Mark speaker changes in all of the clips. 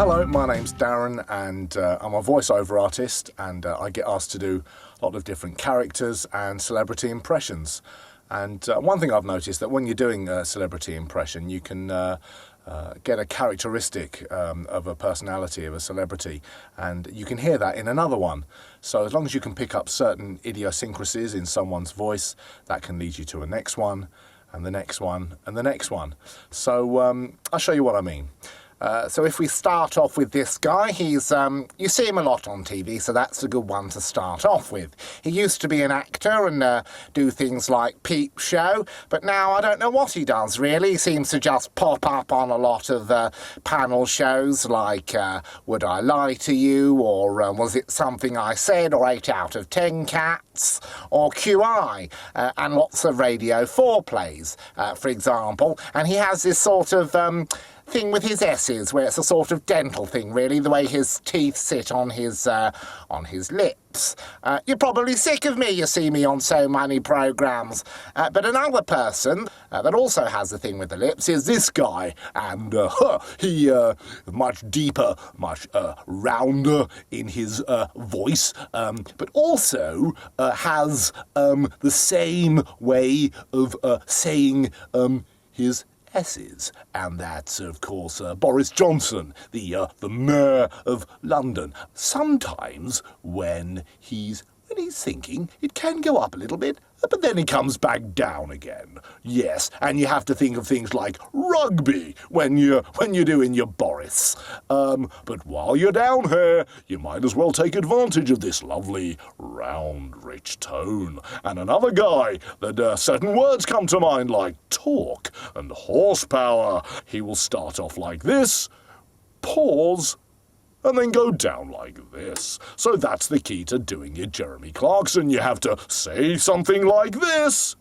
Speaker 1: Hello, my name's Darren, and I'm a voiceover artist, and I get asked to do a lot of different characters and celebrity impressions. And one thing I've noticed, that when you're doing a celebrity impression, you can get a characteristic of a personality of a celebrity, and you can hear that in another one. So as long as you can pick up certain idiosyncrasies in someone's voice, that can lead you to a next one, and the next one, and the next one. So I'll show you what I mean. So if we start off with this guy, he's, you see him a lot on TV, so that's a good one to start off with. He used to be an actor and do things like Peep Show, but now I don't know what he does, really. He seems to just pop up on a lot of panel shows like Would I Lie to You, or Was It Something I Said, or 8 out of 10 Cats, or QI, and lots of Radio 4 plays, for example. And he has this sort of thing with his S's, where it's a sort of dental thing, really, the way his teeth sit on his lips. You're probably sick of me, you see me on so many programmes. But another person that also has the thing with the lips is this guy, and he much deeper, much rounder in his voice, but also has the same way of saying his S's, and that's, of course, Boris Johnson, the Mayor of London. Sometimes when he's thinking, it can go up a little bit, but then it comes back down again. Yes, and you have to think of things like rugby when you're doing your Boris. But while you're down here, you might as well take advantage of this lovely, round, rich tone. And another guy that certain words come to mind, like torque and horsepower. He will start off like this, pause, and then go down like this. So that's the key to doing your Jeremy Clarkson. You have to say something like this,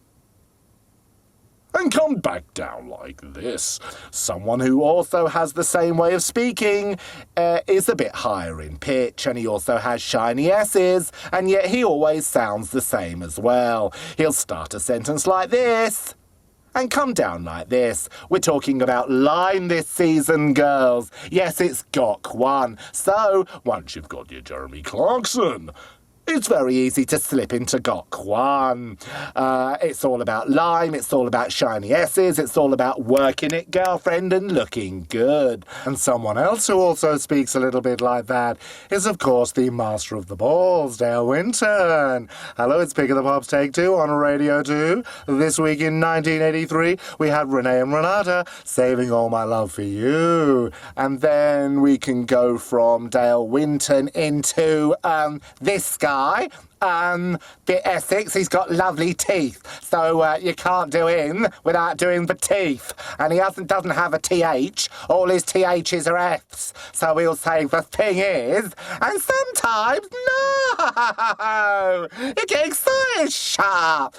Speaker 1: and come back down like this. Someone who also has the same way of speaking is a bit higher in pitch, and he also has shiny S's, and yet he always sounds the same as well. He'll start a sentence like this, and come down like this. We're talking about line this season, girls. Yes, it's Gok Wan. So, once you've got your Jeremy Clarkson, it's very easy to slip into Gok Wan. It's all about lime, it's all about shiny S's, it's all about working it, girlfriend, and looking good. And someone else who also speaks a little bit like that is, of course, the master of the balls, Dale Winton. Hello, it's Pick of the Pops Take 2 on Radio 2. This week in 1983, we had Renee and Renata, Saving All My Love for You. And then we can go from Dale Winton into this guy, bit Essex. He's got lovely teeth, so you can't do him without doing the teeth. And he doesn't have a TH. All his THs are Fs. So he'll say, the thing is, and sometimes, no! You get excited, shut up.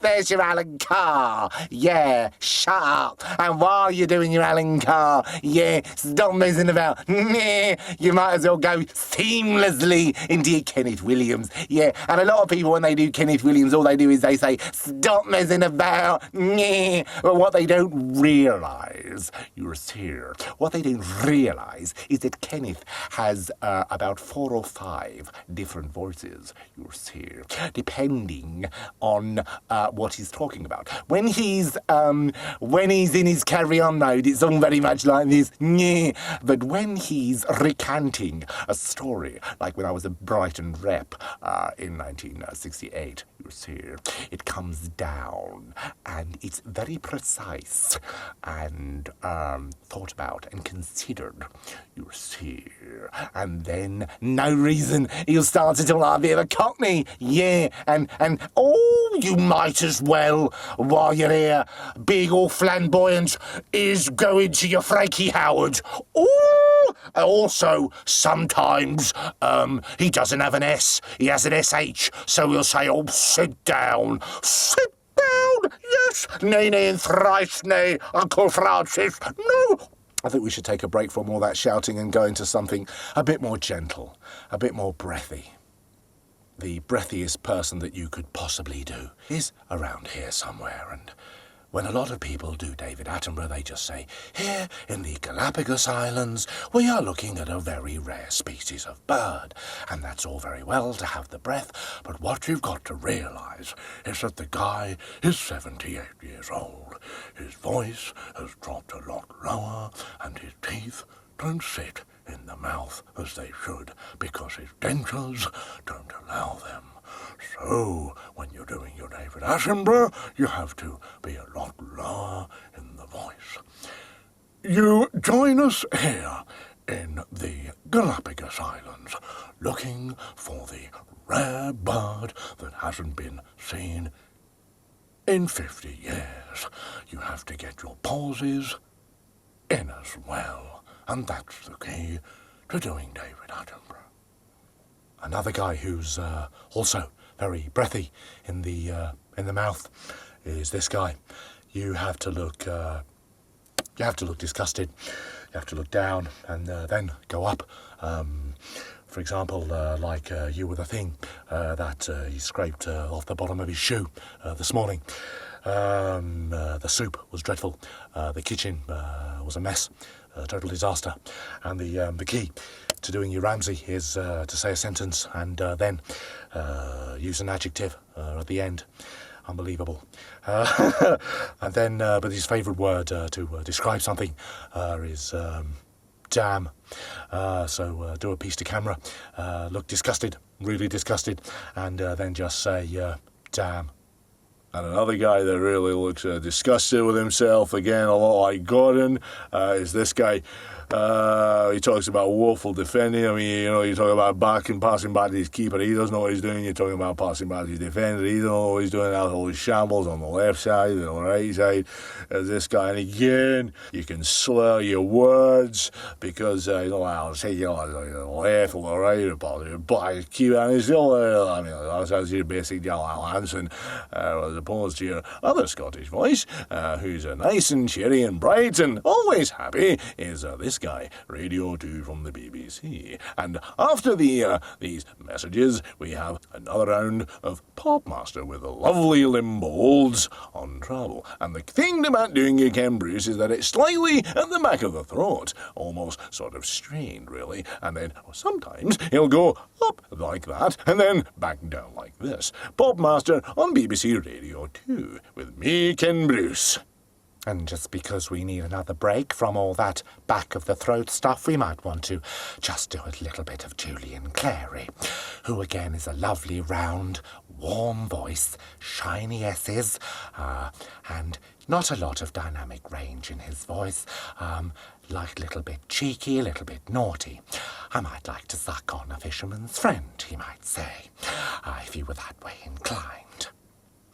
Speaker 1: There's your Alan Carr. Yeah, shut up. And while you're doing your Alan Carr, yeah, stop messing about. You might as well go seamlessly into your Kenneth Williams. Yeah, and a lot of people, when they do Kenneth Williams, all they do is they say, stop messing about. But what they don't realise, you're here, what they don't realise is that Kenneth has about 4 or 5 different voices, you're here, depending on what he's talking about. When he's in his carry-on mode, it's all very much like this. But when he's recanting a story, like when I was a Brighton rep in 1968, you see, it comes down, and it's very precise and thought about and considered, you see. And then, no reason, he'll start to talk like a bit of a cockney, yeah, and oh, you might as well, while you're here, big or flamboyant, is going to your Frankie Howerd. Oh, also, sometimes, he doesn't have an S, he has an SH, so we'll say, oh, sit down, sit down, yes, nay, nay, and thrice nay, Uncle Francis, no. I think we should take a break from all that shouting and go into something a bit more gentle, a bit more breathy. The breathiest person that you could possibly do is around here somewhere, and When a lot of people do David Attenborough, they just say, here in the Galapagos Islands, we are looking at a very rare species of bird. And that's all very well to have the breath, but what you've got to realise is that the guy is 78 years old. His voice has dropped a lot lower, and his teeth don't sit in the mouth as they should, because his dentures don't allow them. So, when you're doing your David Attenborough, you have to be a lot lower in the voice. You join us here in the Galapagos Islands, looking for the rare bird that hasn't been seen in 50 years. You have to get your pauses in as well, and that's the key to doing David Attenborough. Another guy who's also very breathy in the mouth is this guy. You have to look disgusted. You have to look down and then go up. For example, like you were the thing that he scraped off the bottom of his shoe this morning. The soup was dreadful. The kitchen was a mess, a total disaster. And the key to doing your Ramsay is to say a sentence and then use an adjective at the end. Unbelievable. And then, but his favourite word to describe something is damn. So do a piece to camera, look disgusted, really disgusted, and then just say damn. And another guy that really looks disgusted with himself, again, a lot like Gordon, is this guy. He talks about woeful defending. I mean, you know, you talk about passing back to his keeper. He doesn't know what he's doing. You're talking about passing back to his defender. He doesn't know what he's doing. Out all his shambles on the left side and on the right side. This guy, and again, you can slur your words because you know, I'll say the left or the right, but keep on his still. I mean, that's your basic Hansen, as opposed to your other Scottish voice, who's nice and cheery and bright and always happy, is this guy, Radio 2 from the BBC. And after these messages, we have another round of Popmaster with the lovely Limbolds on travel. And the thing about doing your Ken Bruce is that it's slightly at the back of the throat, almost sort of strained, really. And then sometimes he'll go up like that, and then back down like this. Popmaster on BBC Radio 2 with me, Ken Bruce. And just because we need another break from all that back-of-the-throat stuff, we might want to just do a little bit of Julian Clary, who again is a lovely, round, warm voice, shiny S's, and not a lot of dynamic range in his voice, like a little bit cheeky, a little bit naughty. I might like to suck on a fisherman's friend, he might say, if he were that way inclined.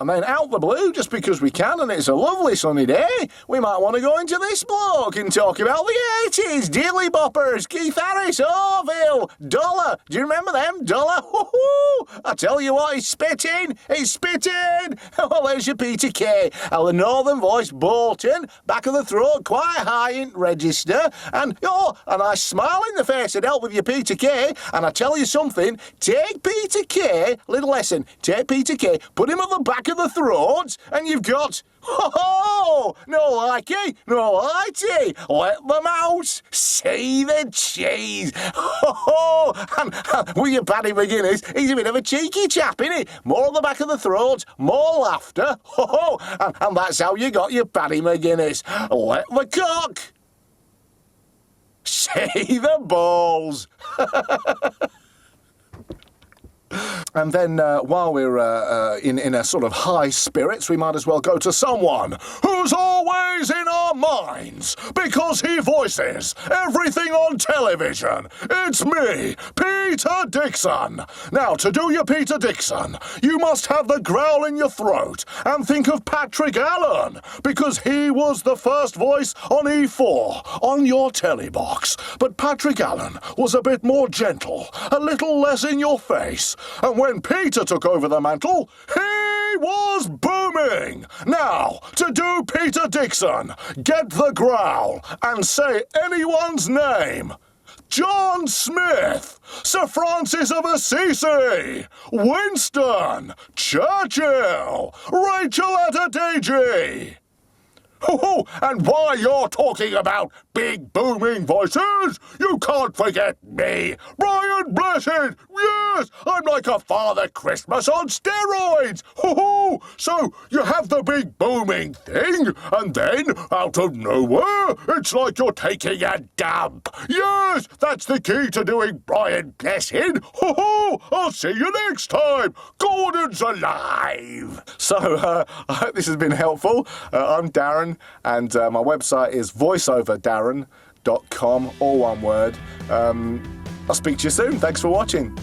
Speaker 1: And then out the blue, just because we can, and it's a lovely sunny day, we might want to go into this bloke and talk about the 80s, Dilly Boppers, Keith Harris, Orville, Dollar. Do you remember them? Dollar? Woohoo! I tell you what, he's spitting! He's spitting! Well, there's your Peter Kay. The northern voice, Bolton, back of the throat, quite high in register, and, a nice smile in the face would help with your Peter Kay. And I tell you something, take Peter Kay, little lesson, take Peter Kay, put him at the back of the throat, and you've got, no likey, no likey, let them out, see the cheese, and with your Paddy McGuiness, he's a bit of a cheeky chap, isn't he? More on the back of the throat, more laughter, and that's how you got your Paddy McGuiness. Let the cock, see the balls. And then, while we're in a sort of high spirits, we might as well go to someone who's always in our minds, because he voices everything on television. It's me, Peter Dickson. Now, to do your Peter Dickson, you must have the growl in your throat and think of Patrick Allen, because he was the first voice on E4, on your telly box. But Patrick Allen was a bit more gentle, a little less in your face. And when Peter took over the mantle, he was booming. Now, to do Peter Dickson, get the growl and say anyone's name. John Smith, Sir Francis of Assisi, Winston, Churchill, Rachel Adedeji. And while you're talking about big booming voices, you can't forget me, Brian Blessed. Yes, I'm like a Father Christmas on steroids. So you have the big booming thing, and then, out of nowhere, it's like you're taking a dump. Yes, that's the key to doing Brian Blessed. I'll see you next time. Gordon's alive. So, I hope this has been helpful. I'm Darren, and my website is voiceoverdarren.com, all one word. I'll speak to you soon. Thanks for watching.